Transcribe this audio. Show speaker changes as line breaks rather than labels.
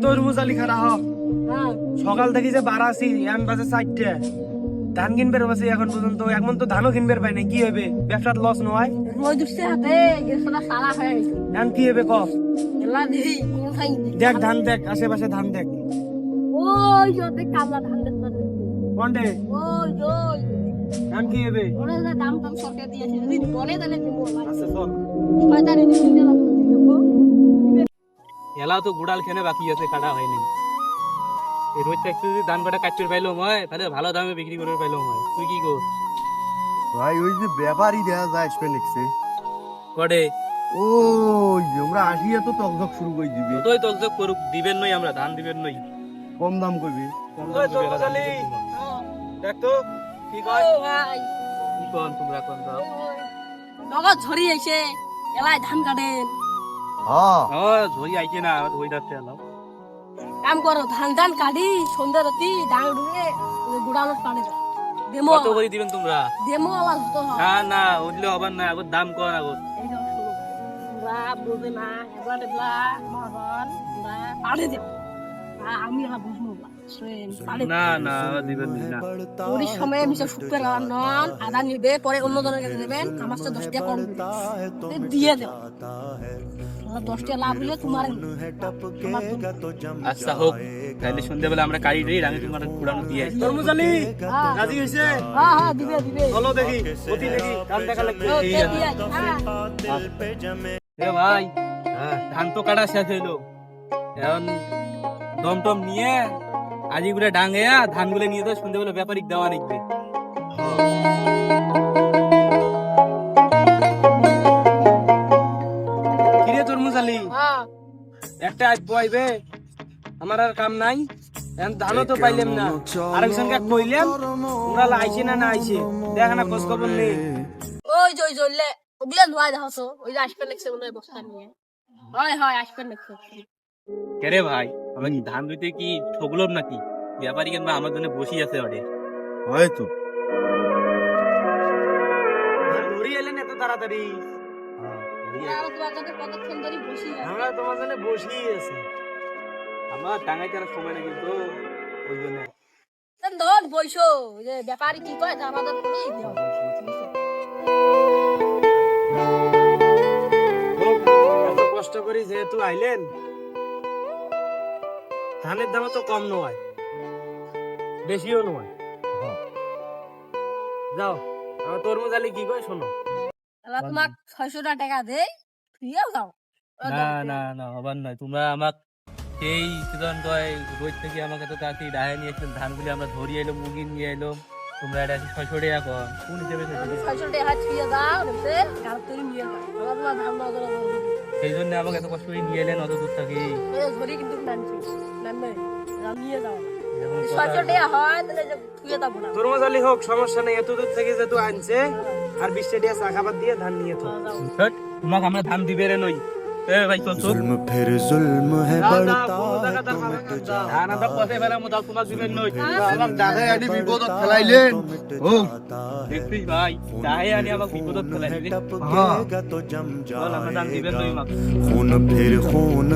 তরমুজ আলী খারা হ
হ্যাঁ
সকাল থেকে যে বাড়াছি এখন বাজে 4টে ধান কিনবের বাসি এখন পর্যন্ত এখন তো ধানও কিনবের পাই না কি হবে ব্যবসার লস নয়
রোজ উঠছে হাতে গেছটা সারা হয়ে গেছে
এখন কি হবে ক
এলা দিই কোন খাই
দেখ ধান দেখ আশেপাশে ধান দেখ
ওই যদি কামলা ধান দেখতে
কোনটে
ওই ওই
এখন কি হবে
ওরে দাম দাম সরকার দিয়েছে যদি বলে তাহলে দেবো
আচ্ছা চল
শয়তানি দিতে দেবো
এলাও তো গুড়াল খেনে বাকি আছে কাটা হয়নি এই রোজটা একটু যদি ধান কাটা কাটতে পাইলাম হয় তাহলে ভালো দামে বিক্রি করে পাইলাম হয় তুই কি কর
ভাই ওই যে ব্যাপারই দেখা যায় স্পেনিক্সে
কটে
ও আমরা আসিয়া তো তকজক শুরু করে দিবি
তোই তকজক করুক দিবেন নই আমরা ধান দিবেন নই
কম দাম করবি
ওই তরমুজ আলী দেখ তো কি কয়
ও ভাই
কি কন তোমরা কোন দাও
নগদ ঝরি আইছে এলাই ধান কাটেন
হ্যাঁ
ও ধই আইছে না ধই যাচ্ছে এলাও
কাম করো ধান ধান কাটি সন্ধ্যা রাতি ডাঙ ডুঙে গুড়ানো পাড়ে দেমো
কত করে দিবেন তোমরা
দেমো আওয়াজ হতো
না না উঠলে হবার না আগত দাম কর আগত
এই যে শুনো তোমরা বুঝবে না এবার এবলা মহাজন তোমরা পাড়ে দেও আমি এলা বুঝবো না পাড়ে
না না দিবেন না
ওই সময় মিশে শুকতে নন আদা নিবে পরে অন্য জনের কাছে দেবেন আমার সাথে 10 টাকা কম দিবে দিয়ে দেও 10 টাকা লাভ হলে তোমার
আচ্ছা হোক তাহলে সন্ধ্যাবেলা আমরা কারি দিই আমি তোমার কুড়ানো দিয়ে আসি।
তরমুজ আলী রাজি হইছে
হ্যাঁ হ্যাঁ দিবে দিবে
চলো দেখি অতি দেখি ধান দেখা লাগবে
ও দিয়ে দিয়ে হ্যাঁ
এ ভাই ধান তো কাটা শেষ হইলো এখন দম টম নিয়ে আজি গুলো ডাঙে ধানগুলো নিয়ে তো সন্ধ্যাবেলা ব্যাপারিক দেওয়া নিবে
কিরে তরমুজ আলী
হ্যাঁ
একটা আজ বইবে আমার আর কাম নাই এখন ধানও তো পাইলাম না আরেকজনকে কইলাম ওরা আইছে না না আইছে দেখ না খোঁজ খবর নেই
ওই জয় জয়লে ওগুলা নোয়া দেখছো ওই যে আসবে লাগছে মনে হয় বস্তা নিয়ে হয় হয় আসবে লাগছে
কেরে ভাই আমরা কি ধান দিতে কি ঠকলব নাকি ব্যাপারী কেন আমার জন্য বসি আছে ওরে
হয়তো
ধরি এলেন এত তাড়াতাড়ি
আর তোমার কাছে কতক্ষণ ধরে বসি আছে
আমরা তোমার জন্য বসি আছি
আমার ডাঙাইতে আর সময় নেই কিন্তু ওই জন্য
তেন ধর বইসো ওই যে ব্যাপারী কি কয় তা আমাদের করেই দিও
হোক, এত কষ্ট করি যেহেতু আইলেন ধানের দাম তো কম নয় বেশিও নয় যাও আমার তরমুজ আলী কি কয় শোনো
তাহলে তোমাক 600 টাকা দেই তুইও যাও
না না না হবার নয় তোমরা আমাক সেই সিজন কয় রোজ থেকে আমাকে তো তাড়াতাড়ি ডাহে নিয়ে এসেছেন ধানগুলি আমরা ধরিয়ে এলো মুরগি নিয়ে এলো তোমরা এটা 600 টাকা কর কোন হিসেবে
600 টাকা ছুঁয়ে দাও দেখে কার তুই নিয়ে যাও আমার তোমার ধান দাও দাও
সেই জন্য আমাকে এত কষ্ট করে নিয়ে এলেন অত দূর থেকে
এই ধরি কিন্তু নানছি নানবে নিয়ে যাও
এরকম
600 টাকা হয় তাহলে যে ছুঁয়ে দাও না
তরমুজ আলী হোক সমস্যা নেই এত দূর থেকে যেহেতু আনছে আর 20 টাকা চা খাবার দিয়ে ধান নিয়ে তো
কথা- তোমাকে আমরা ধান দিবে রে নই এ ভাই চল চল
जुल्म फिर जुल्म है बढ़ता है तो मिट
ধান আমরা পথে বেলা মতো তোমার দিবেন নই
আমার দাদাই আনি বিপদত ফেলাইলেন ও
দেখছিস ভাই ডাহে আনি আমাকে বিপদত ফেলাই দিবি
टपकेगा तो जम
বল আমরা ধান দিবেন নই
जाएगा
মাকে
खून फिर खून